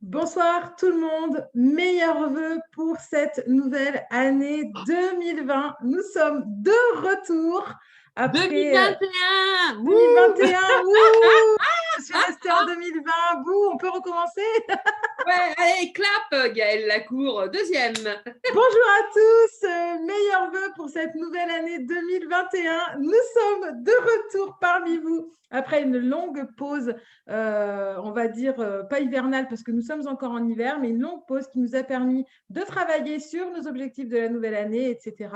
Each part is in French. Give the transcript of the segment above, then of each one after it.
Bonsoir tout le monde, meilleurs vœux pour cette nouvelle année 2020. Nous sommes de retour après 2021, wouh! 2021. Wouh! Je suis restée en 2020. Bouh, on peut recommencer? Ouais, allez, clap, Gaëlle Lacour, deuxième. Bonjour à tous, meilleurs vœux pour cette nouvelle année 2021. Nous sommes de retour parmi vous après une longue pause, on va dire pas hivernale parce que nous sommes encore en hiver, mais une longue pause qui nous a permis de travailler sur nos objectifs de la nouvelle année, etc.,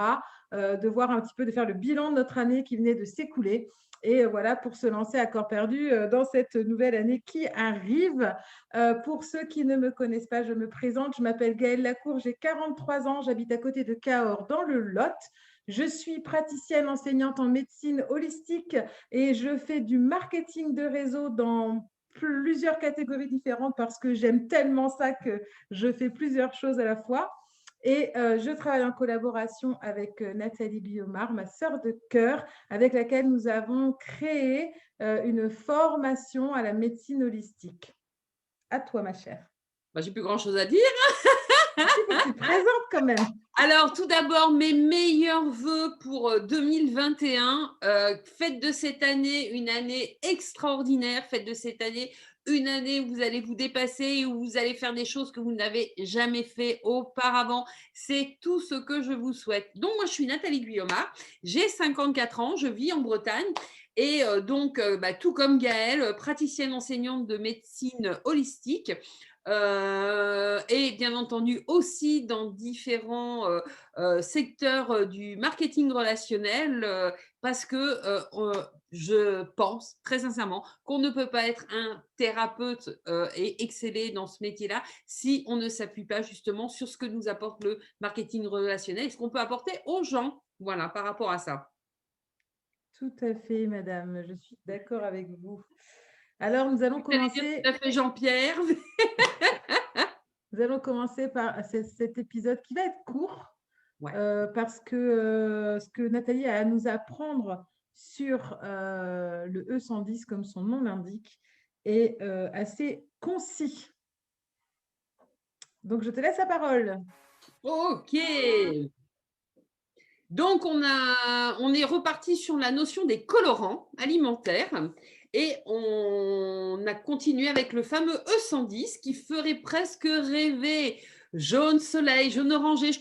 de voir un petit peu, de faire le bilan de notre année qui venait de s'écouler. Et voilà, pour se lancer à corps perdu dans cette nouvelle année qui arrive. Pour ceux qui ne me connaissent pas, je me présente. Je m'appelle Gaëlle Lacour, j'ai 43 ans, j'habite à côté de Cahors dans le Lot. Je suis praticienne enseignante en médecine holistique et je fais du marketing de réseau dans plusieurs catégories différentes parce que j'aime tellement ça que je fais plusieurs choses à la fois. Et je travaille en collaboration avec Nathalie Guillaumard, ma sœur de cœur, avec laquelle nous avons créé une formation à la médecine holistique. À toi, ma chère. J'ai plus grand-chose à dire. Il faut que tu te présentes quand même. Alors, tout d'abord, mes meilleurs vœux pour 2021. Faites de cette année une année extraordinaire. Faites de cette année une année où vous allez vous dépasser, où vous allez faire des choses que vous n'avez jamais fait auparavant. C'est tout ce que je vous souhaite. Donc, moi, je suis Nathalie Guillaumard. J'ai 54 ans. Je vis en Bretagne. Et tout comme Gaëlle, praticienne enseignante de médecine holistique. Et bien entendu aussi dans différents secteurs du marketing relationnel parce que je pense très sincèrement qu'on ne peut pas être un thérapeute et exceller dans ce métier-là si on ne s'appuie pas justement sur ce que nous apporte le marketing relationnel et ce qu'on peut apporter aux gens, voilà, par rapport à ça. Tout à fait, madame. Je suis d'accord avec vous. Alors, nous allons J'allais dire tout commencer. à fait Jean-Pierre. Nous allons commencer par cet épisode qui va être court Ouais. parce que ce que Nathalie a à nous apprendre sur le E110, comme son nom l'indique, est assez concis. Donc, je te laisse la parole. Ok. Donc, on est reparti sur la notion des colorants alimentaires et on a continué avec le fameux E110 qui ferait presque rêver. Jaune soleil, jaune orangé. Je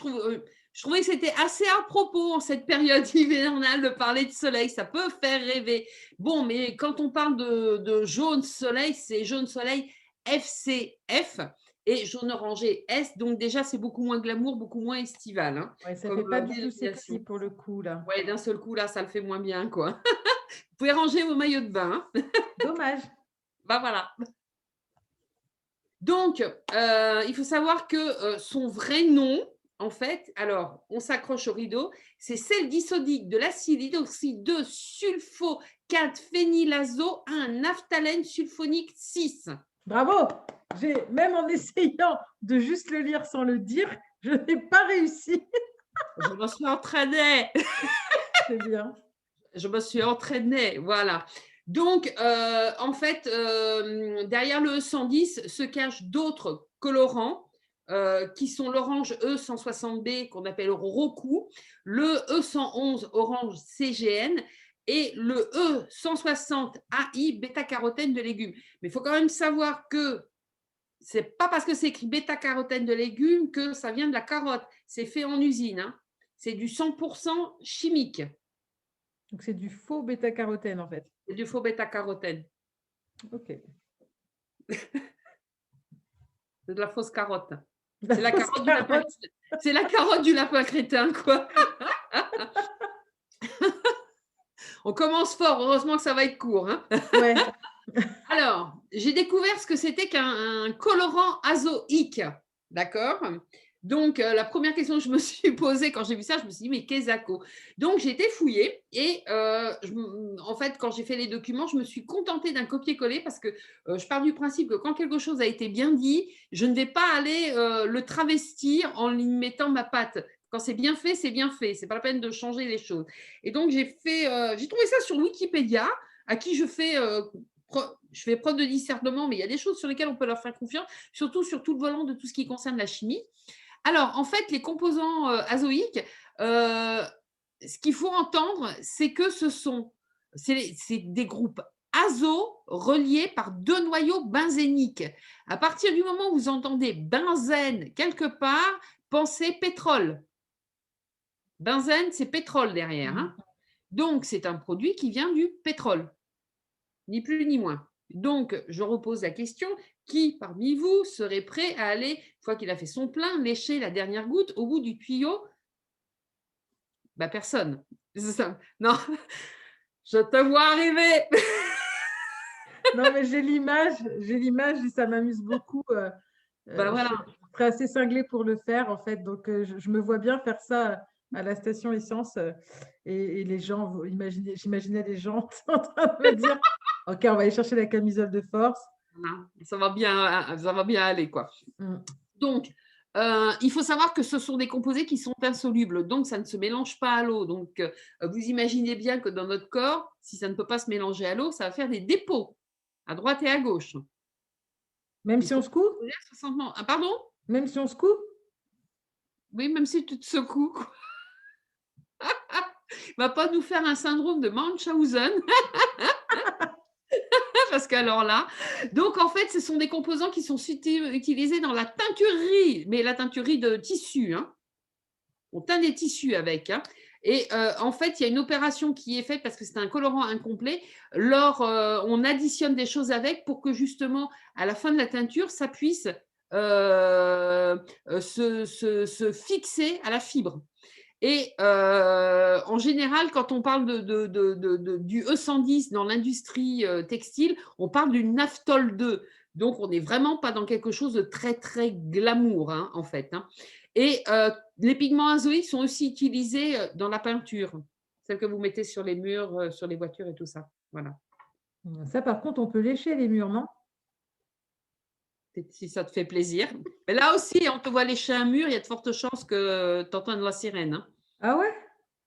trouvais que c'était assez à propos en cette période hivernale de parler de soleil. Ça peut faire rêver. Bon, mais quand on parle de jaune soleil, c'est jaune soleil FCF et jaune orangé S. Donc déjà, c'est beaucoup moins glamour, beaucoup moins estival. Hein, Ouais, ça ne comme fait pas du tout sexy dénomination. pour le coup, là. Ouais, d'un seul coup, là, ça le fait moins bien, quoi. Vous pouvez ranger vos maillots de bain. Hein. Dommage. Bah voilà. Donc, il faut savoir que son vrai nom, en fait, alors, on s'accroche au rideau, c'est sel disodique de l'acide hydroxyde de sulfo-4-phénylazo à un naphthalène sulfonique 6. Bravo! Même en essayant de juste le lire sans le dire, je n'ai pas réussi. Je me suis entraînée. C'est bien. Je me suis entraînée, voilà. Donc, en fait, derrière le E110 se cachent d'autres colorants qui sont l'orange E160B qu'on appelle Roku, le E111 orange CGN et le E160AI bêta-carotène de légumes. Mais il faut quand même savoir que c'est pas parce que c'est écrit bêta-carotène de légumes que ça vient de la carotte. C'est fait en usine. Hein. C'est du 100% chimique. Donc, c'est du faux bêta-carotène, en fait. C'est du faux bêta-carotène. OK. C'est de la fausse carotte. La C'est la fausse carotte du lapin. carotte. C'est la carotte du lapin crétin, quoi. On commence fort. Heureusement que ça va être court. Hein. Ouais. Alors, j'ai découvert ce que c'était qu'un colorant azoïque. D'accord. Donc, la première question que je me suis posée quand j'ai vu ça, je me suis dit, mais qu'est-ce que Donc, j'ai été fouillée et en fait, quand j'ai fait les documents, je me suis contentée d'un copier-coller parce que je pars du principe que quand quelque chose a été bien dit, je ne vais pas aller le travestir en y mettant ma patte. Quand c'est bien fait, c'est bien fait. C'est pas la peine de changer les choses. Et donc, j'ai trouvé ça sur Wikipédia, à qui je fais je fais preuve de discernement, mais il y a des choses sur lesquelles on peut leur faire confiance, surtout sur tout le volant de tout ce qui concerne la chimie. Alors, en fait, les composants azoïques, ce qu'il faut entendre, c'est que c'est des groupes azo reliés par deux noyaux benzéniques. À partir du moment où vous entendez benzène quelque part, pensez pétrole. Benzène, c'est pétrole derrière. Hein. Donc, c'est un produit qui vient du pétrole, ni plus ni moins. Donc, je repose la question, qui parmi vous serait prêt à aller, une fois qu'il a fait son plein, lécher la dernière goutte au bout du tuyau? Bah, personne. Ça. Non, je te vois arriver. Non, mais j'ai l'image et ça m'amuse beaucoup. Ben Je voilà. serais assez cinglée pour le faire, en fait. Donc, je me vois bien faire ça à la station essence. Et les gens, j'imaginais les gens en train de me dire, OK, on va aller chercher la camisole de force. Voilà. Ça va bien aller, quoi. Mm. Donc, il faut savoir que ce sont des composés qui sont insolubles, donc ça ne se mélange pas à l'eau. Donc, vous imaginez bien que dans notre corps, si ça ne peut pas se mélanger à l'eau, ça va faire des dépôts à droite et à gauche. Même Ils si on sont se secoue? composés à 60 Ah, pardon? Même si on se secoue? Oui, même si tu te secoues, quoi. Va pas nous faire un syndrome de Munchausen. Parce qu'alors là, donc en fait, ce sont des composants qui sont utilisés dans la teinturerie, mais la teinturerie de tissu. Hein. On teint des tissus avec. Hein. Et en fait, il y a une opération qui est faite parce que c'est un colorant incomplet. On additionne des choses avec pour que justement, à la fin de la teinture, ça puisse se fixer à la fibre. Et en général, quand on parle du E110 dans l'industrie textile, on parle du naphthol 2. Donc, on n'est vraiment pas dans quelque chose de très, très glamour, hein, en fait. Hein. Et les pigments azoïques sont aussi utilisés dans la peinture, celle que vous mettez sur les murs, sur les voitures et tout ça. Voilà. Ça, par contre, on peut lécher les murs, non? Si ça te fait plaisir. Mais là aussi, on te voit lécher un mur, il y a de fortes chances que tu entendes la sirène. Hein. Ah ouais?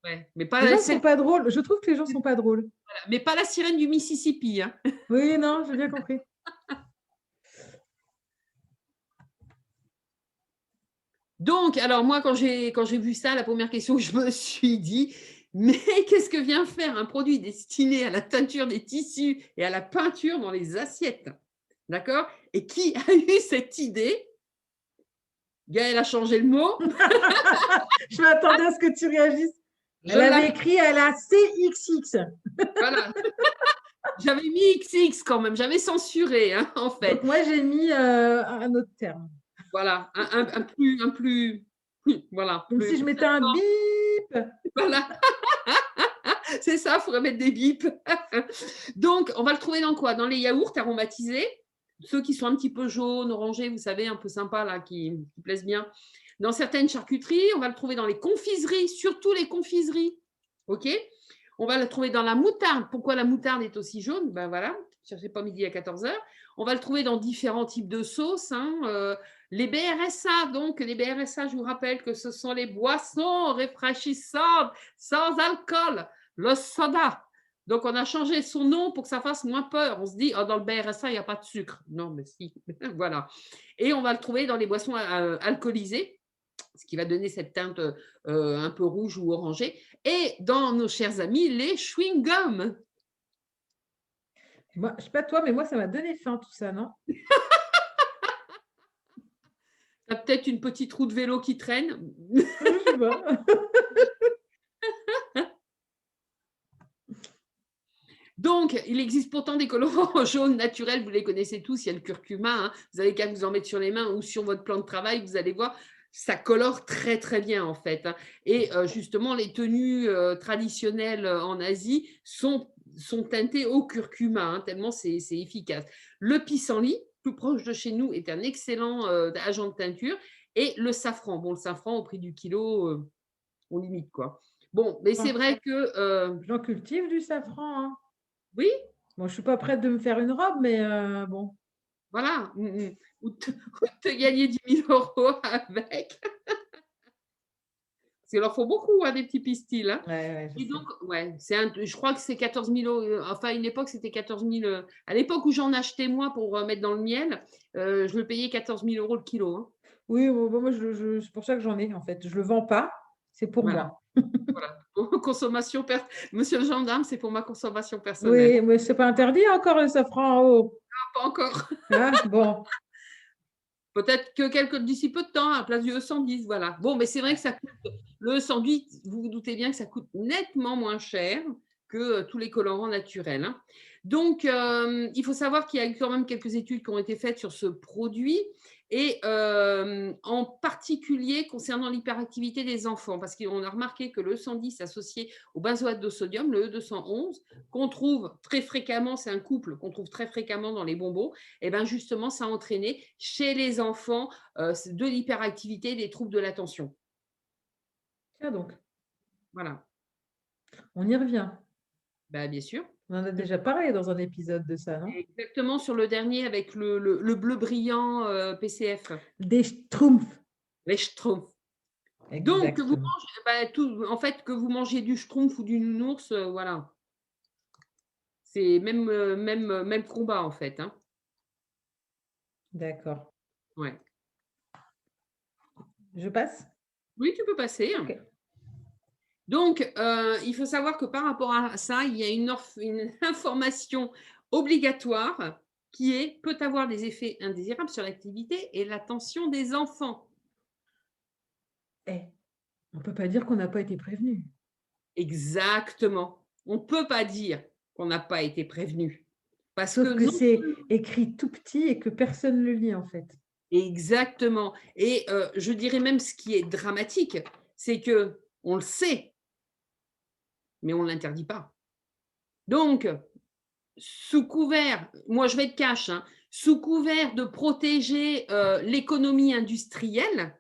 Ouais. Mais pas Les gens celle sont pas drôles. Je trouve que les gens sont pas drôles. Mais pas la sirène du Mississippi. Hein. Oui, non, j'ai bien compris. Donc, alors moi, quand j'ai vu ça, la première question que je me suis dit, mais qu'est-ce que vient faire un produit destiné à la teinture des tissus et à la peinture dans les assiettes? D'accord? Et qui a eu cette idée? Gaëlle a changé le mot. Je m'attendais à ce que tu réagisses. Elle avait écrit à la CXX. Voilà. J'avais mis XX quand même, j'avais censuré, hein, en fait. Donc moi, j'ai mis un autre terme. Voilà, un plus voilà. Comme si je mettais un bip. Voilà. C'est ça, il faudrait mettre des bips. Donc, on va le trouver dans quoi? Dans les yaourts aromatisés, ceux qui sont un petit peu jaunes, orangés, vous savez, un peu sympas, là, qui plaisent bien. Dans certaines charcuteries, on va le trouver dans les confiseries, surtout les confiseries. OK? On va le trouver dans la moutarde. Pourquoi la moutarde est aussi jaune? Ben voilà, cherchez pas midi à 14h. On va le trouver dans différents types de sauces. Hein, les BRSA, donc les BRSA, je vous rappelle que ce sont les boissons rafraîchissantes sans alcool, le soda. Donc, on a changé son nom pour que ça fasse moins peur. On se dit, oh, dans le BRSA, il n'y a pas de sucre. Non, mais si. Voilà. Et on va le trouver dans les boissons alcoolisées, ce qui va donner cette teinte un peu rouge ou orangée. Et dans nos chers amis, les chewing-gums. Moi, je ne sais pas toi, mais moi, ça m'a donné faim tout ça, non? Tu as peut-être une petite roue de vélo qui traîne. Je vois. Donc, il existe pourtant des colorants jaunes naturels, vous les connaissez tous, il y a le curcuma, hein. Vous avez qu'à vous en mettre sur les mains ou sur votre plan de travail, vous allez voir, ça colore très très bien en fait. Hein. Et justement, les tenues traditionnelles en Asie sont teintées au curcuma, hein, tellement c'est efficace. Le pissenlit, plus proche de chez nous, est un excellent agent de teinture. Et le safran, bon, le safran au prix du kilo, on limite quoi. Bon, mais c'est vrai que… J'en cultive du safran. Hein. Oui. Bon, je ne suis pas prête de me faire une robe, mais bon. Voilà. Ou te gagner 10 000 € avec. Parce qu'il leur faut beaucoup, hein, des petits pistils, hein. Ouais, ouais, je Et sais. donc, ouais, je crois que c'est 14 000 €, enfin, à une époque, c'était 14 000, à l'époque où j'en achetais moi pour, mettre dans le miel, je le payais 14 000 € le kilo, hein. Oui, moi, c'est pour ça que j'en ai, en fait. Je le vends pas, c'est pour Voilà, moi. voilà. Consommation per Monsieur le gendarme, c'est pour ma consommation personnelle. Oui, mais c'est pas interdit encore le safran en haut. Pas encore. Hein? Bon. Peut-être que d'ici peu de temps, à la place du E110, voilà. Bon, mais c'est vrai que ça coûte le E110, vous vous doutez bien que ça coûte nettement moins cher que, tous les colorants naturels, hein. Donc, il faut savoir qu'il y a eu quand même quelques études qui ont été faites sur ce produit et en particulier concernant l'hyperactivité des enfants. Parce qu'on a remarqué que le E110 associé au benzoate de sodium, le E211, qu'on trouve très fréquemment, c'est un couple qu'on trouve très fréquemment dans les bonbons, et ben justement, ça a entraîné chez les enfants de l'hyperactivité et des troubles de l'attention. Tiens donc, Voilà. on y revient. Bah, bien sûr. On en a déjà parlé dans un épisode de ça, non? Exactement sur le dernier avec le bleu brillant PCF, Des Schtroumpfs. les Schtroumpfs. Donc, que vous Exactement. mangez, bah, en fait, que vous mangiez du Schtroumpf ou du nounours, voilà. C'est même combat, en fait, hein. D'accord. Ouais. Je passe? Oui, tu peux passer. OK. Donc, il faut savoir que par rapport à ça, il y a une information obligatoire qui est peut avoir des effets indésirables sur l'activité et l'attention des enfants. Eh, on peut pas dire qu'on n'a pas été prévenu. Exactement. On ne peut pas dire qu'on n'a pas été prévenu parce que Sauf que non. c'est écrit tout petit et que personne ne le lit, en fait. Exactement, et je dirais même ce qui est dramatique, c'est que on le sait, mais on ne l'interdit pas. Donc, sous couvert, moi je vais être cash, hein, sous couvert de protéger, l'économie industrielle,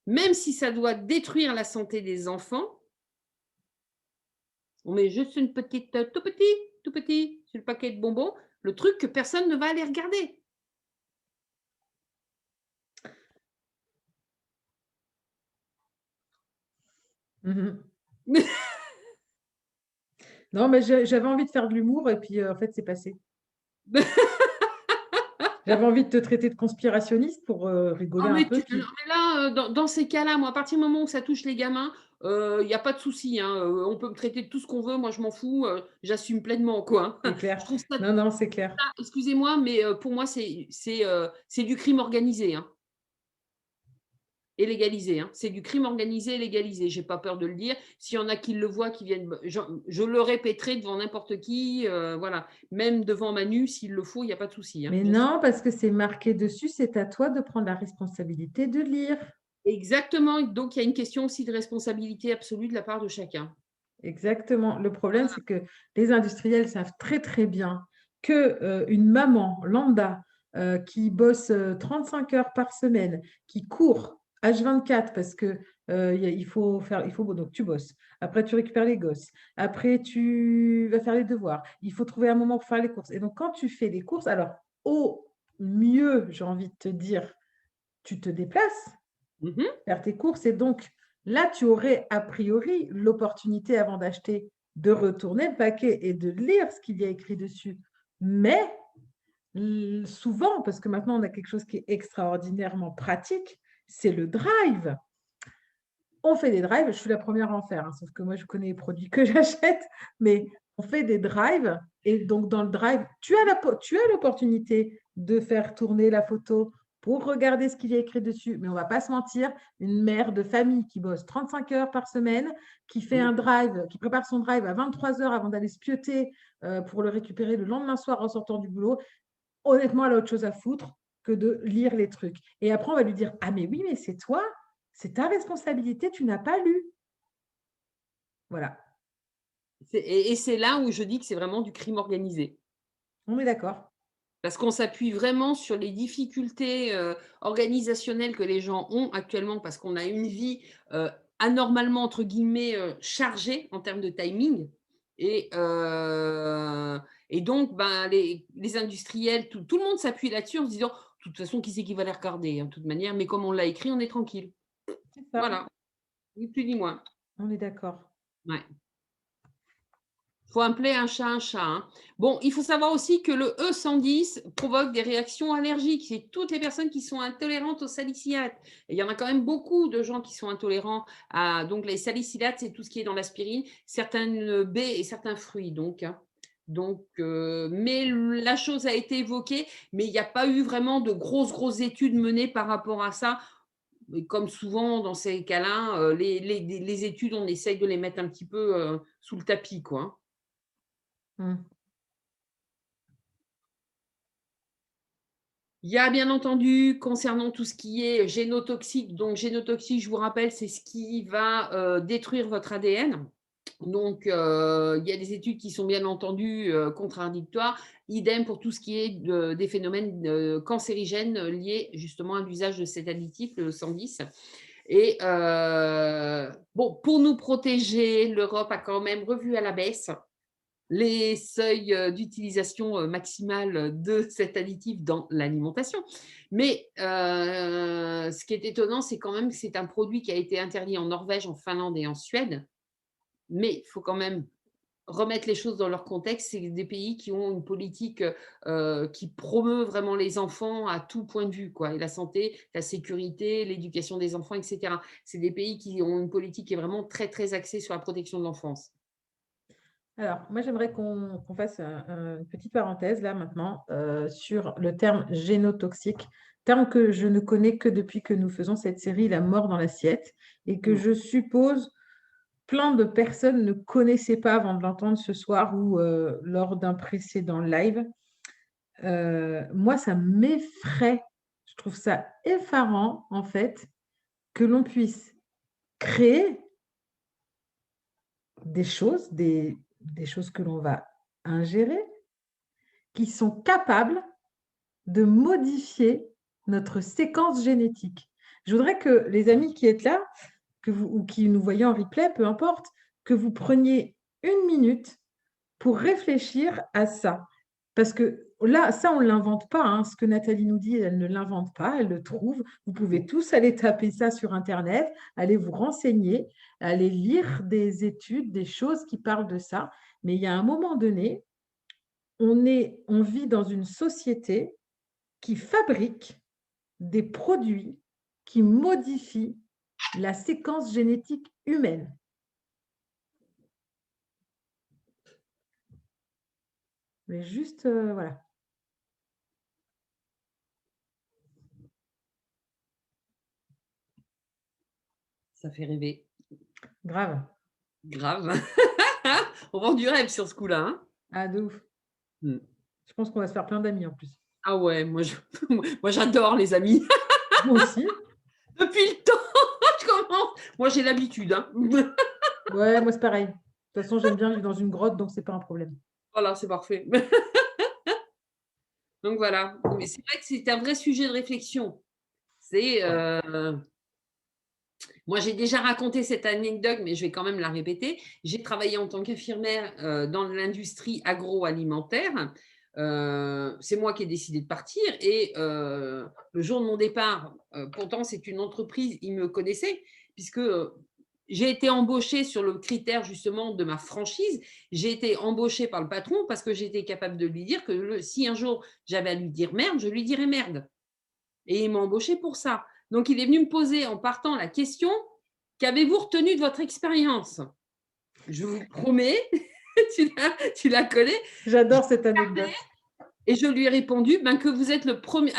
même si ça doit détruire la santé des enfants, on met juste une petite, tout petit sur le paquet de bonbons, le truc que personne ne va aller regarder. Mmh. Non, mais j'avais envie de faire de l'humour et puis, en fait, c'est passé. J'avais envie de te traiter de conspirationniste pour, rigoler Non, un mais peu, puis mais là, dans ces cas-là, moi, à partir du moment où ça touche les gamins, il y a pas de souci, hein, on peut me traiter de tout ce qu'on veut, moi je m'en fous, j'assume pleinement, quoi, hein. c'est clair. Je trouve ça, Non, non, c'est clair. excusez-moi, mais pour moi, c'est du crime organisé, hein, et légalisé, hein. C'est du crime organisé et légalisé. J'ai pas peur de le dire. S'il y en a qui le voient, qui viennent, je le répéterai devant n'importe qui, voilà. Même devant Manu, s'il le faut, il y a pas de souci, hein. Mais non, parce que c'est marqué dessus, c'est à toi de prendre la responsabilité de lire. Exactement, donc il y a une question aussi de responsabilité absolue de la part de chacun. Exactement. Le problème, c'est que les industriels savent très, très bien que, une maman lambda, qui bosse, 35 heures par semaine, qui court H24 parce que, il faut donc tu bosses. Après, tu récupères les gosses. Après, tu vas faire les devoirs. Il faut trouver un moment pour faire les courses et donc quand tu fais les courses, alors au mieux, j'ai envie de te dire, tu te déplaces Mmh. faire tes courses et donc là, tu aurais a priori l'opportunité avant d'acheter de retourner le paquet et de lire ce qu'il y a écrit dessus. Mais souvent, parce que maintenant on a quelque chose qui est extraordinairement pratique, c'est le drive. On fait des drives, je suis la première à en faire, hein, sauf que moi je connais les produits que j'achète, mais on fait des drives et donc dans le drive, tu as l'opportunité de faire tourner la photo pour regarder ce qu'il y a écrit dessus. Mais on ne va pas se mentir, une mère de famille qui bosse 35 heures par semaine, qui fait un Mmh. drive, qui prépare son drive à 23 heures avant d'aller se pioter pour le récupérer le lendemain soir en sortant du boulot, honnêtement, elle a autre chose à foutre que de lire les trucs. Et après, on va lui dire: «Ah mais oui, mais c'est toi, c'est ta responsabilité, tu n'as pas lu». Voilà, Et c'est là où je dis que c'est vraiment du crime organisé. on est d'accord. Parce qu'on s'appuie vraiment sur les difficultés, organisationnelles que les gens ont actuellement, parce qu'on a une vie, «anormalement» entre guillemets, chargée en termes de timing, et donc ben, les industriels, tout le monde s'appuie là-dessus en se disant: «De toute façon, qui c'est qui va les regarder, hein, de toute manière, mais comme on l'a écrit, on est tranquille». C'est ça. Voilà. ni plus ni moins. On est d'accord. Ouais. Faut appeler un chat un chat, hein. Bon, il faut savoir aussi que le E110 provoque des réactions allergiques. C'est toutes les personnes qui sont intolérantes aux salicilates. Et il y en a quand même beaucoup de gens qui sont intolérants à donc les salicilates, c'est tout ce qui est dans l'aspirine, certaines baies et certains fruits donc, hein. Donc, mais la chose a été évoquée, mais il n'y a pas eu vraiment de grosses études menées par rapport à ça. Et comme souvent dans ces cas-là, les études, on essaye de les mettre un petit peu sous le tapis, quoi, hein. Mm. Il y a bien entendu, concernant tout ce qui est génotoxique, donc génotoxique, je vous rappelle, c'est ce qui va détruire votre ADN. Donc, il y a des études qui sont bien entendu contradictoires. Idem pour tout ce qui est des phénomènes cancérigènes liés justement à l'usage de cet additif, le 110. Et bon, pour nous protéger, l'Europe a quand même revu à la baisse les seuils d'utilisation maximale de cet additif dans l'alimentation. Mais ce qui est étonnant, c'est quand même que c'est un produit qui a été interdit en Norvège, en Finlande et en Suède. Mais il faut quand même remettre les choses dans leur contexte. C'est des pays qui ont une politique qui promeut vraiment les enfants à tout point de vue, quoi, et la santé, la sécurité, l'éducation des enfants, etc. C'est des pays qui ont une politique qui est vraiment très axée sur la protection de l'enfance. Alors, moi, j'aimerais qu'on fasse une petite parenthèse là maintenant sur le terme génotoxique, terme que je ne connais que depuis que nous faisons cette série La mort dans l'assiette et que Mm. je suppose plein de personnes ne connaissaient pas avant de l'entendre ce soir ou lors d'un précédent live. Moi, ça m'effraie. Je trouve ça effarant, en fait, que l'on puisse créer des choses que l'on va ingérer, qui sont capables de modifier notre séquence génétique. Je voudrais que les amis qui êtes là, ou qui nous voyez en replay, peu importe, que vous preniez une minute pour réfléchir à ça. Parce que là, ça, on ne l'invente pas, hein. Ce que Nathalie nous dit, elle ne l'invente pas, elle le trouve. Vous pouvez tous aller taper ça sur Internet, aller vous renseigner, aller lire des études, des choses qui parlent de ça. Mais il y a un moment donné, on vit dans une société qui fabrique des produits qui modifient la séquence génétique humaine. Mais juste, voilà. Ça fait rêver. Grave. Grave. On vend du rêve sur ce coup-là, hein. Ah, de ouf. Je pense qu'on va se faire plein d'amis en plus. Ah ouais, moi j'adore les amis. Moi aussi. Depuis le temps, je commence. Moi j'ai l'habitude, hein. Ouais, moi c'est pareil. De toute façon, j'aime bien vivre dans une grotte, donc c'est pas un problème. Voilà, c'est parfait. Donc voilà. Mais c'est vrai que c'est un vrai sujet de réflexion. C'est moi j'ai déjà raconté cette anecdote, mais je vais quand même la répéter. J'ai travaillé en tant qu'infirmière dans l'industrie agroalimentaire. C'est moi qui ai décidé de partir et le jour de mon départ, pourtant c'est une entreprise, ils me connaissaient puisque j'ai été embauchée sur le critère justement de ma franchise. J'ai été embauchée par le patron parce que j'étais capable de lui dire que si un jour j'avais à lui dire merde, je lui dirais merde. Et il m'a embauchée pour ça. Donc il est venu me poser en partant la question, qu'avez-vous retenu de votre expérience? Je vous promets, tu la connais. J'adore cette anecdote. Et je lui ai répondu que vous êtes le premier,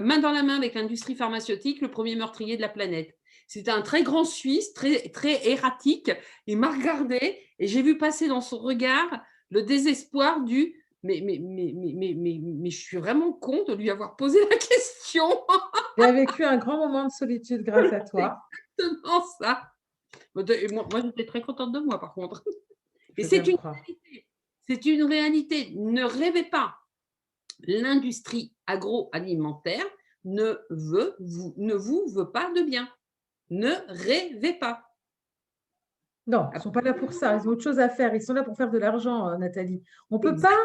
main dans la main avec l'industrie pharmaceutique, le premier meurtrier de la planète. C'était un très grand Suisse, très erratique. Il m'a regardé et j'ai vu passer dans son regard le désespoir du mais je suis vraiment con de lui avoir posé la question. J'ai vécu un grand moment de solitude grâce à toi. C'est exactement ça. Moi, j'étais très contente de moi, par contre. Et c'est une réalité. C'est une réalité. Ne rêvez pas. L'industrie agroalimentaire ne vous veut pas de bien. Ne rêvez pas. Non, ils ne sont pas là pour ça. Ils ont autre chose à faire. Ils sont là pour faire de l'argent, Nathalie. On ne peut pas,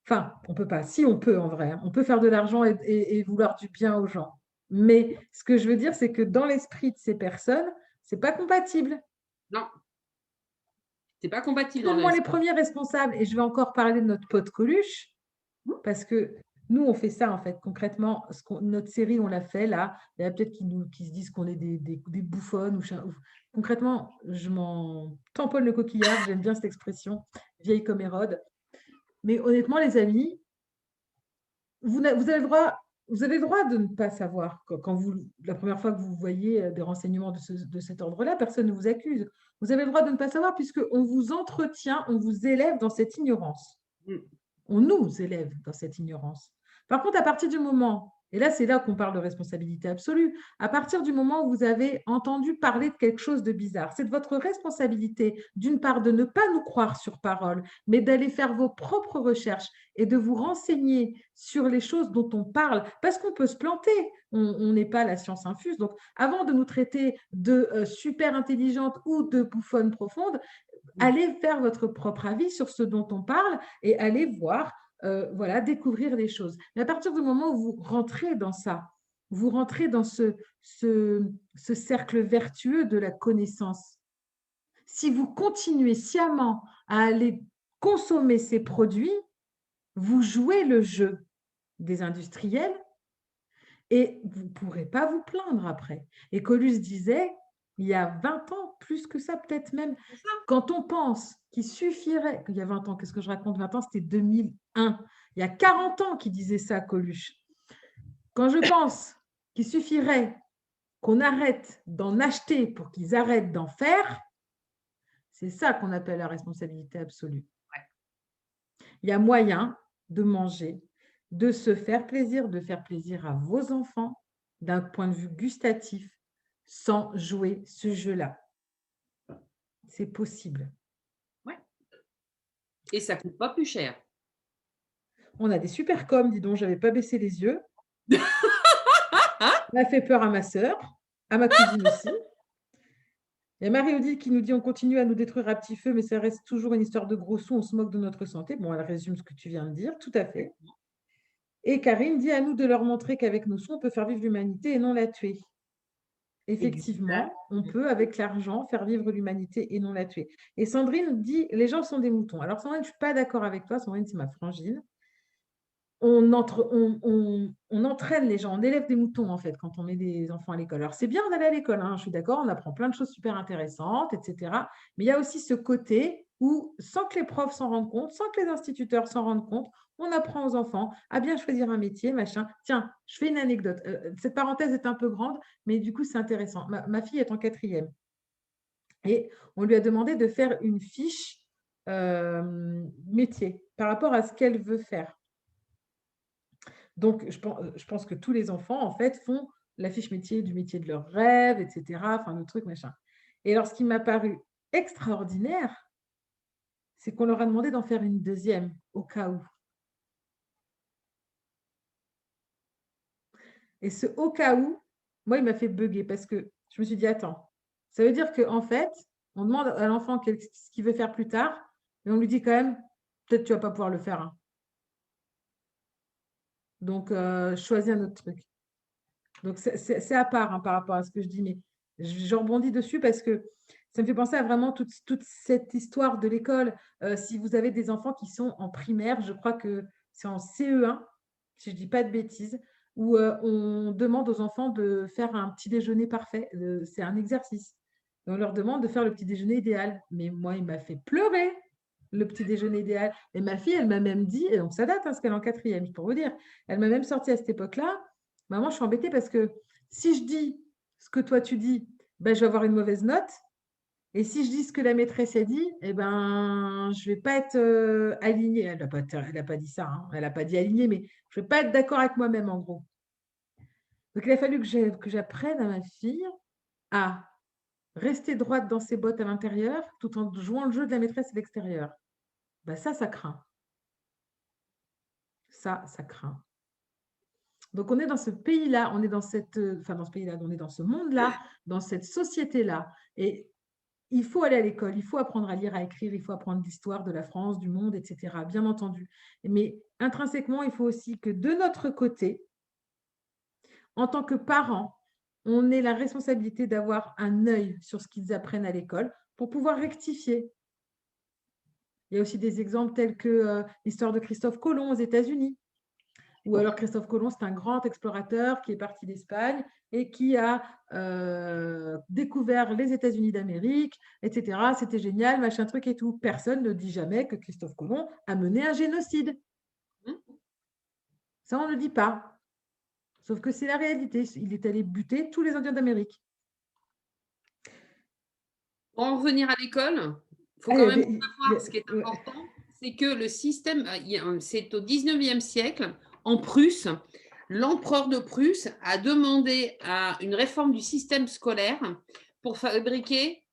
enfin, on ne peut pas. Si, on peut en vrai. On peut faire de l'argent et vouloir du bien aux gens. Mais ce que je veux dire, c'est que dans l'esprit de ces personnes, C'est pas compatible. Non, c'est pas compatible dans Prenons la les vie. premiers responsables et je vais encore parler de notre pote Coluche parce que nous, on fait ça en fait. Concrètement, notre série, on l'a fait là. Il y a peut-être qui se disent qu'on est des bouffonnes. Concrètement, je m'en tamponne le coquillard. J'aime bien cette expression, vieille comme Hérode. Mais honnêtement, les amis, vous avez le droit. Vous avez le droit de ne pas savoir. La première fois que vous voyez des renseignements de cet ordre-là, personne ne vous accuse. Vous avez le droit de ne pas savoir puisqu'on vous entretient, on vous élève dans cette ignorance. Mm. On nous élève dans cette ignorance. Par contre, à partir du moment, et là c'est là qu'on parle de responsabilité absolue, à partir du moment où vous avez entendu parler de quelque chose de bizarre, c'est de votre responsabilité, d'une part, de ne pas nous croire sur parole, mais d'aller faire vos propres recherches et de vous renseigner sur les choses dont on parle, parce qu'on peut se planter, on n'est pas la science infuse. Donc, avant de nous traiter de super intelligente ou de bouffonne profonde, allez faire votre propre avis sur ce dont on parle et allez voir, voilà, découvrir les choses. Mais à partir du moment où vous rentrez dans ça, vous rentrez dans ce cercle vertueux de la connaissance. Si vous continuez sciemment à aller consommer ces produits, vous jouez le jeu des industriels et vous ne pourrez pas vous plaindre après. Et Coluche disait, il y a 20 ans, plus que ça peut-être même, quand on pense qu'il suffirait, il y a 20 ans, qu'est-ce que je raconte, 20 ans, c'était 2001, il y a 40 ans qu'il disait ça, Coluche. Quand je pense qu'il suffirait qu'on arrête d'en acheter pour qu'ils arrêtent d'en faire, c'est ça qu'on appelle la responsabilité absolue. Il y a moyen de manger, de se faire plaisir, de faire plaisir à vos enfants d'un point de vue gustatif sans jouer ce jeu-là. C'est possible. Ouais. Et ça coûte pas plus cher. On a des super coms, dis donc, j'avais pas baissé les yeux. On a fait peur à ma sœur, à ma cousine aussi. Il y a Marie-Odile qui nous dit on continue à nous détruire à petit feu, mais ça reste toujours une histoire de gros sous, on se moque de notre santé. Bon, elle résume ce que tu viens de dire, tout à fait. Et Karine dit à nous de leur montrer qu'avec nos sous, on peut faire vivre l'humanité et non la tuer. Effectivement, on peut, avec l'argent, faire vivre l'humanité et non la tuer. Et Sandrine dit les gens sont des moutons. Alors, Sandrine, je ne suis pas d'accord avec toi. Sandrine, c'est ma frangine. On entraîne les gens, on élève des moutons, en fait, quand on met des enfants à l'école. Alors, c'est bien d'aller à l'école, hein, je suis d'accord, on apprend plein de choses super intéressantes, etc. Mais il y a aussi ce côté où, sans que les profs s'en rendent compte, sans que les instituteurs s'en rendent compte, on apprend aux enfants à bien choisir un métier, machin. Tiens, je fais une anecdote. Cette parenthèse est un peu grande, mais du coup, c'est intéressant. Ma fille est en 4e. Et on lui a demandé de faire une fiche métier par rapport à ce qu'elle veut faire. Donc, je pense que tous les enfants, en fait, font la fiche métier du métier de leur rêve, etc. Enfin, le truc, machin. Et alors, ce qui m'a paru extraordinaire, c'est qu'on leur a demandé d'en faire une deuxième, au cas où. Et ce au cas où, moi, il m'a fait bugger parce que je me suis dit, attends, ça veut dire qu'en fait, on demande à l'enfant ce qu'il veut faire plus tard, mais on lui dit quand même, peut-être tu ne vas pas pouvoir le faire, hein. Donc, choisis un autre truc. Donc, c'est à part, hein, par rapport à ce que je dis, mais je rebondis dessus parce que ça me fait penser à vraiment toute cette histoire de l'école. Si vous avez des enfants qui sont en primaire, je crois que c'est en CE1, si je ne dis pas de bêtises, où on demande aux enfants de faire un petit déjeuner parfait. C'est un exercice. Et on leur demande de faire le petit déjeuner idéal. Mais moi, il m'a fait pleurer, le petit déjeuner idéal. Et ma fille, elle m'a même dit, et donc ça date, hein, parce qu'elle est en 4e, pour vous dire, elle m'a même sorti à cette époque-là. Maman, je suis embêtée parce que si je dis ce que toi tu dis, ben, je vais avoir une mauvaise note. Et si je dis ce que la maîtresse a dit, eh ben, je ne vais pas être alignée. Elle n'a pas dit ça, hein. Elle n'a pas dit alignée, mais je ne vais pas être d'accord avec moi-même, en gros. Donc, il a fallu que j'apprenne à ma fille à rester droite dans ses bottes à l'intérieur tout en jouant le jeu de la maîtresse à l'extérieur. Ben, ça craint. Ça craint. Donc, on est dans ce pays-là, on est dans dans ce pays-là, on est dans ce monde-là, dans cette société-là. Et il faut aller à l'école, il faut apprendre à lire, à écrire, il faut apprendre l'histoire de la France, du monde, etc., bien entendu. Mais intrinsèquement, il faut aussi que de notre côté, en tant que parents, on ait la responsabilité d'avoir un œil sur ce qu'ils apprennent à l'école pour pouvoir rectifier. Il y a aussi des exemples tels que l'histoire de Christophe Colomb aux États-Unis. Ou alors Christophe Colomb, c'est un grand explorateur qui est parti d'Espagne et qui a découvert les États-Unis d'Amérique, etc. C'était génial, machin truc et tout. Personne ne dit jamais que Christophe Colomb a mené un génocide. Ça, on ne le dit pas. Sauf que c'est la réalité. Il est allé buter tous les Indiens d'Amérique. Pour en revenir à l'école, il faut quand même savoir ce qui est important, c'est que le système, c'est au 19e siècle, en Prusse, l'empereur de Prusse a demandé une réforme du système scolaire pour fabriquer,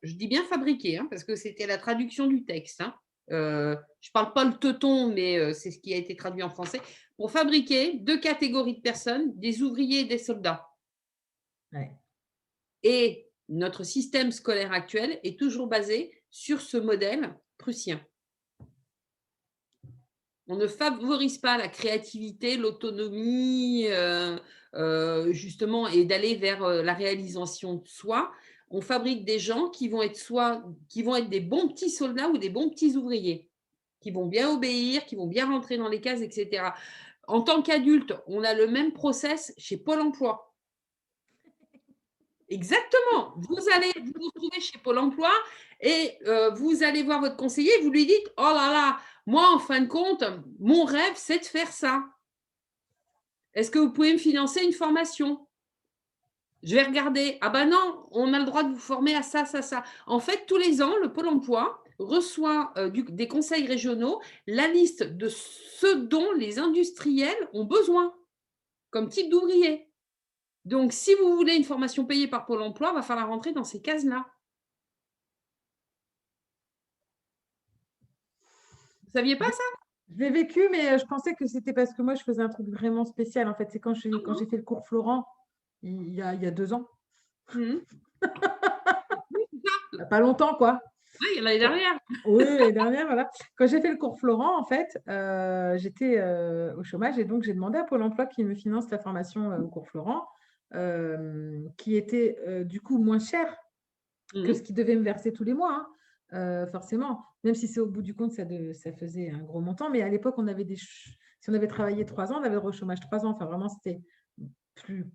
je dis bien fabriquer, hein, parce que c'était la traduction du texte, hein. Je ne parle pas le teuton, mais c'est ce qui a été traduit en français, pour fabriquer 2 catégories de personnes, des ouvriers et des soldats. Ouais. Et notre système scolaire actuel est toujours basé sur ce modèle prussien. On ne favorise pas la créativité, l'autonomie, justement, et d'aller vers la réalisation de soi. On fabrique des gens qui vont être des bons petits soldats ou des bons petits ouvriers, qui vont bien obéir, qui vont bien rentrer dans les cases, etc. En tant qu'adulte, on a le même process chez Pôle emploi. Exactement. Vous allez vous retrouver chez Pôle emploi et vous allez voir votre conseiller et vous lui dites « Oh là là, moi, en fin de compte, mon rêve, c'est de faire ça. Est-ce que vous pouvez me financer une formation ?» Je vais regarder. Ah ben non, on a le droit de vous former à ça, ça, ça. En fait, tous les ans, le Pôle emploi reçoit des conseils régionaux la liste de ce dont les industriels ont besoin comme type d'ouvrier. Donc, si vous voulez une formation payée par Pôle emploi, il va falloir rentrer dans ces cases-là. Vous ne saviez pas ça? Je l'ai vécu, mais je pensais que c'était parce que moi, je faisais un truc vraiment spécial. En fait, c'est quand j'ai fait le cours Florent, il y a 2 ans. Oui, Il n'y a pas longtemps, quoi. Oui, l'année dernière. Oui, l'année dernière, voilà. Quand j'ai fait le cours Florent, en fait, j'étais au chômage et donc j'ai demandé à Pôle emploi qu'il me finance la formation au cours Florent, qui était du coup moins cher que ce qu'il devait me verser tous les mois, hein, forcément. Même si c'est au bout du compte, ça faisait un gros montant. Mais à l'époque, si on avait travaillé 3 ans, on avait le chômage 3 ans. Enfin, vraiment, c'était plus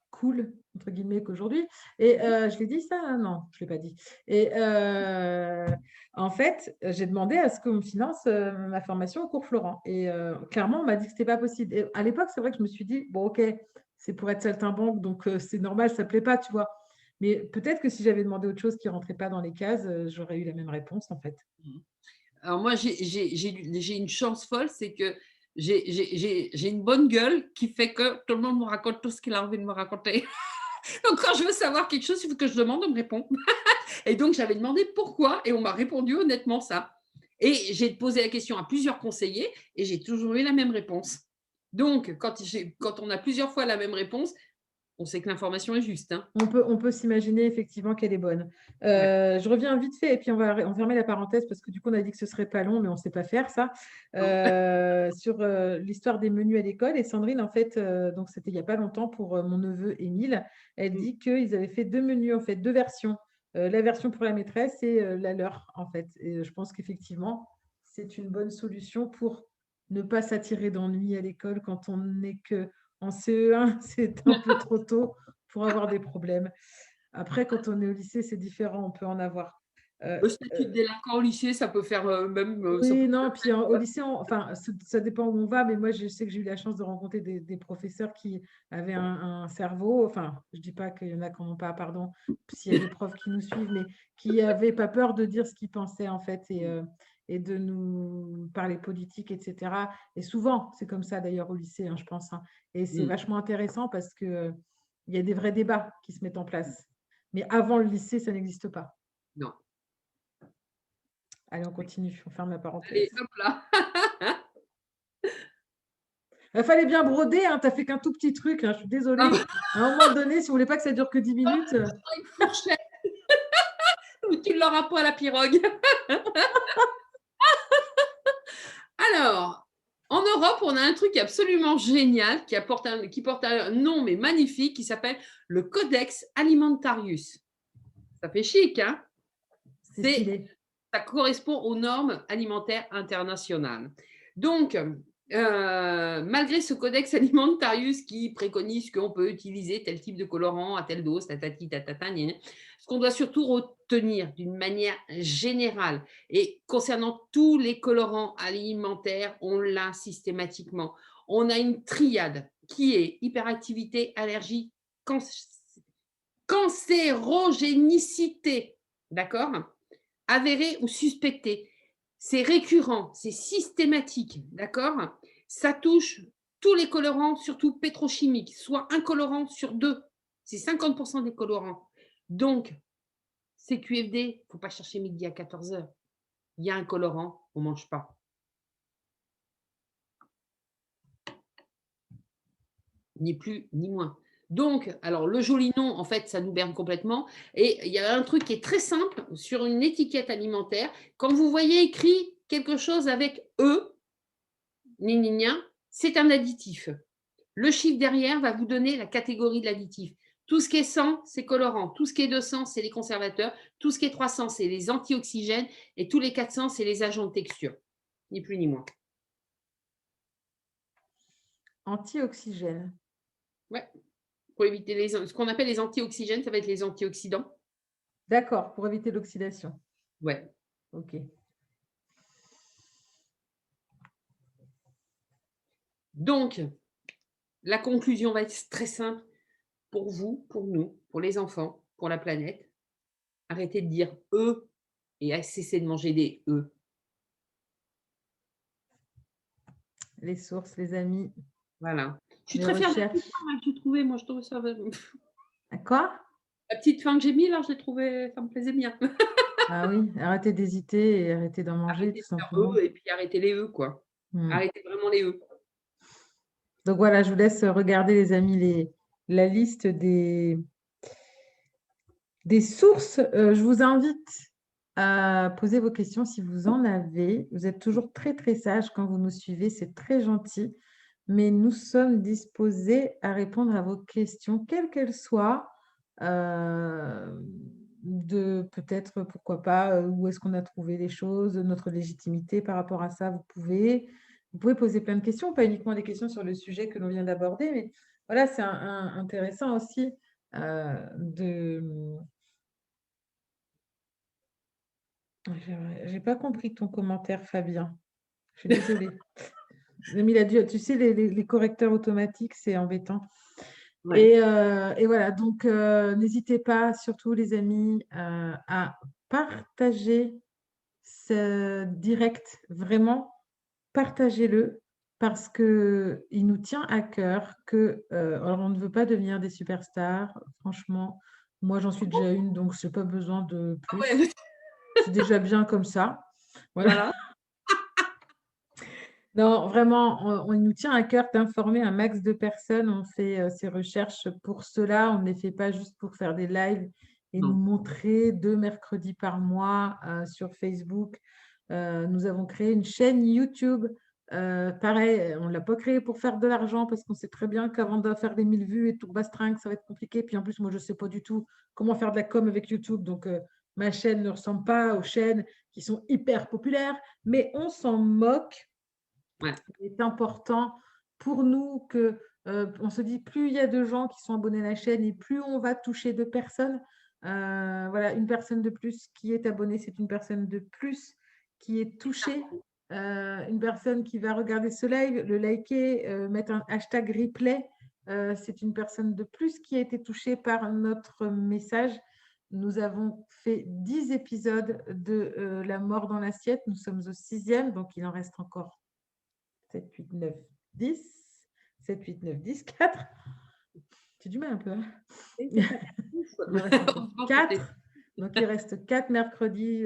cool, entre guillemets, qu'aujourd'hui. Et je l'ai dit ça? Non, je ne l'ai pas dit. Et en fait, j'ai demandé à ce qu'on me finance ma formation au cours Florent. Et clairement, on m'a dit que ce n'était pas possible. Et à l'époque, c'est vrai que je me suis dit, bon, ok, c'est pour être saltimbanque, donc c'est normal, ça ne plaît pas, tu vois. Mais peut-être que si j'avais demandé autre chose qui ne rentrait pas dans les cases, j'aurais eu la même réponse, en fait. Alors moi, j'ai une chance folle, c'est que j'ai une bonne gueule qui fait que tout le monde me raconte tout ce qu'il a envie de me raconter. Donc, quand je veux savoir quelque chose, il faut que je demande, on me répond. Et donc, j'avais demandé pourquoi et on m'a répondu honnêtement ça. Et j'ai posé la question à plusieurs conseillers et j'ai toujours eu la même réponse. Donc, quand on a plusieurs fois la même réponse, on sait que l'information est juste, hein. On peut s'imaginer effectivement qu'elle est bonne. Je reviens vite fait et puis on va fermer la parenthèse parce que du coup, on a dit que ce serait pas long, mais on ne sait pas faire ça. Sur l'histoire des menus à l'école. Et Sandrine, en fait, donc c'était il n'y a pas longtemps pour mon neveu Émile, elle dit qu'ils avaient fait 2 menus, en fait, 2 versions. La version pour la maîtresse et la leur, en fait. Et je pense qu'effectivement, c'est une bonne solution pour ne pas s'attirer d'ennui à l'école quand on n'est que en CE1, c'est un peu trop tôt pour avoir des problèmes. Après, quand on est au lycée, c'est différent, on peut en avoir. Le statut de délinquant au lycée, ça peut faire même. Oui, non, puis au lycée, enfin, ça dépend où on va, mais moi, je sais que j'ai eu la chance de rencontrer des professeurs qui avaient un cerveau, enfin, je ne dis pas qu'il y en a qui n'en ont pas, pardon, s'il y a des profs qui nous suivent, mais qui n'avaient pas peur de dire ce qu'ils pensaient, en fait, et de nous parler politique, etc. Et souvent, c'est comme ça, d'ailleurs, au lycée, hein, je pense, hein. Et c'est vachement intéressant parce qu'il y a des vrais débats qui se mettent en place. Mais avant le lycée, ça n'existe pas. Non. Allez, on continue, on ferme la parenthèse. Allez, hop là. Il fallait bien broder, hein, tu n'as fait qu'un tout petit truc, hein, je suis désolée. À un moment donné, si vous ne voulez pas que ça dure que 10 minutes. Une fourchette. Ou tu l'auras pas à la pirogue. Alors, En Europe, on a un truc absolument génial qui porte un nom mais magnifique qui s'appelle le Codex Alimentarius. Ça fait chic, hein? C'est stylé. Ça correspond aux normes alimentaires internationales. Donc, malgré ce Codex Alimentarius qui préconise qu'on peut utiliser tel type de colorant à telle dose, tatati, tatata, ce qu'on doit surtout retenir d'une manière générale, et concernant tous les colorants alimentaires, on l'a systématiquement. On a une triade qui est hyperactivité, allergie, cancérogénicité. D'accord? Avéré ou suspecté. C'est récurrent, c'est systématique, d'accord? Ça touche tous les colorants, surtout pétrochimiques, soit un colorant sur deux. C'est 50% des colorants. Donc, CQFD, il ne faut pas chercher midi à 14 heures. Il y a un colorant, on ne mange pas. Ni plus ni moins. Donc, alors le joli nom, en fait, ça nous berne complètement. Et il y a un truc qui est très simple sur une étiquette alimentaire. Quand vous voyez écrit quelque chose avec E, c'est un additif. Le chiffre derrière va vous donner la catégorie de l'additif. Tout ce qui est 100, c'est colorant. Tout ce qui est 200, c'est les conservateurs. Tout ce qui est 300, c'est les antioxygènes. Et tous les 400, c'est les agents de texture. Ni plus ni moins. Antioxygène. Ouais. Pour éviter ce qu'on appelle les antioxygènes, ça va être les antioxydants. D'accord, pour éviter l'oxydation. Ouais. Ok. Donc, la conclusion va être très simple pour vous, pour nous, pour les enfants, pour la planète. Arrêtez de dire eux et cessez de manger des œufs. Les sources, les amis. Voilà. Je suis les très fière de la recherches. petite fin que j'ai trouvée. Moi, je trouve ça. Quoi? La petite fin que j'ai mise, là, je l'ai trouvée, ça me plaisait bien. Ah oui, arrêtez d'hésiter et arrêtez d'en manger, Arrêtez tout de faire simplement. eux et puis arrêtez les œufs, quoi. Arrêtez vraiment les œufs. Donc voilà, je vous laisse regarder, les amis, la liste des sources. Je vous invite à poser vos questions si vous en avez. Vous êtes toujours très, très sages quand vous nous suivez. C'est très gentil. Mais nous sommes disposés à répondre à vos questions, quelles qu'elles soient. De peut-être, pourquoi pas, où est-ce qu'on a trouvé les choses, notre légitimité par rapport à ça. Vous pouvez poser plein de questions, pas uniquement des questions sur le sujet que l'on vient d'aborder, mais voilà, c'est intéressant aussi de... J'ai pas compris ton commentaire, Fabien. Je suis désolée. Tu sais, les correcteurs automatiques, c'est embêtant. Ouais. Et voilà, donc n'hésitez pas, surtout les amis, à partager ce direct. Vraiment, partagez-le parce qu'il nous tient à cœur que, alors on ne veut pas devenir des superstars. Franchement, moi j'en suis déjà une, donc je n'ai pas besoin de Ah plus. ouais. C'est déjà bien comme ça. Voilà. Voilà. Non, vraiment, on nous tient à cœur d'informer un max de personnes. On fait ces recherches pour cela. On ne les fait pas juste pour faire des lives et nous Non. montrer 2 mercredis par mois sur Facebook. Nous avons créé une chaîne YouTube. Pareil, on ne l'a pas créée pour faire de l'argent parce qu'on sait très bien qu'avant de faire des 1000 vues et tout bastringue, ça va être compliqué. Puis en plus, moi, je ne sais pas du tout comment faire de la com avec YouTube. Donc, ma chaîne ne ressemble pas aux chaînes qui sont hyper populaires, mais on s'en moque. Ouais. Il est important pour nous que on se dit plus il y a de gens qui sont abonnés à la chaîne et plus on va toucher de personnes. Voilà, une personne de plus qui est abonnée, c'est une personne de plus qui est touchée. Une personne qui va regarder ce live, le liker, mettre un hashtag replay, c'est une personne de plus qui a été touchée par notre message. Nous avons fait 10 épisodes de La mort dans l'assiette. Nous sommes au 6e, donc il en reste encore 7, 8, 9, 10. 7, 8, 9, 10, 4. J'ai du mal un peu. Il reste encore 4. Donc, il reste 4 mercredis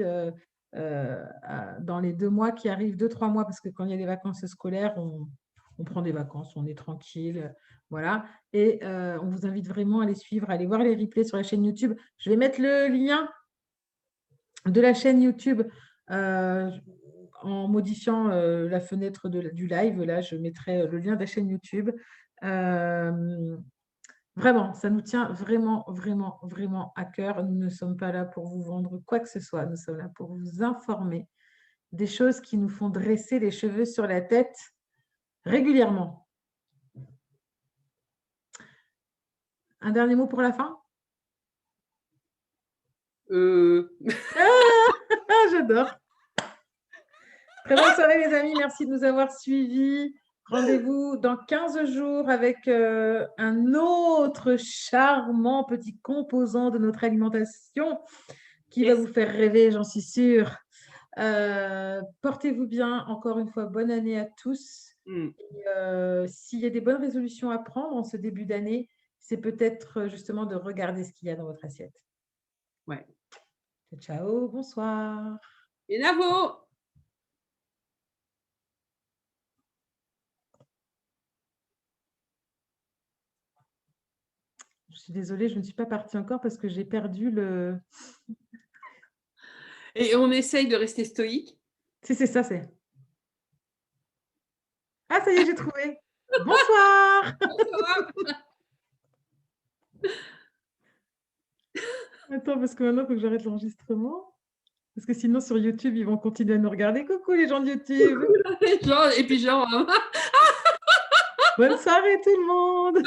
dans les 2 mois qui arrivent, 2-3 mois, parce que quand il y a des vacances scolaires, on prend des vacances, on est tranquille. Voilà. Et on vous invite vraiment à les suivre, à aller voir les replays sur la chaîne YouTube. Je vais mettre le lien de la chaîne YouTube. en modifiant la fenêtre du live. Là, je mettrai le lien de la chaîne YouTube. Vraiment, ça nous tient vraiment, vraiment, vraiment à cœur. Nous ne sommes pas là pour vous vendre quoi que ce soit. Nous sommes là pour vous informer des choses qui nous font dresser les cheveux sur la tête régulièrement. Un dernier mot pour la fin? J'adore. Très bonne soirée, les amis. Merci de nous avoir suivis. Rendez-vous dans 15 jours avec un autre charmant petit composant de notre alimentation qui va vous faire rêver, j'en suis sûre. Portez-vous bien. Encore une fois, bonne année à tous. S'il y a des bonnes résolutions à prendre en ce début d'année, c'est peut-être justement de regarder ce qu'il y a dans votre assiette. Ouais. Ciao, bonsoir. Et Navo. Je suis désolée, je ne suis pas partie encore parce que j'ai perdu le... Et on essaye de rester stoïque. Si, c'est ça, c'est... Ah, ça y est, j'ai trouvé. Bonsoir. Bonsoir. Attends, parce que maintenant, il faut que j'arrête l'enregistrement. Parce que sinon, sur YouTube, ils vont continuer à nous regarder. Coucou les gens de YouTube. Et puis genre... Bonne soirée tout le monde.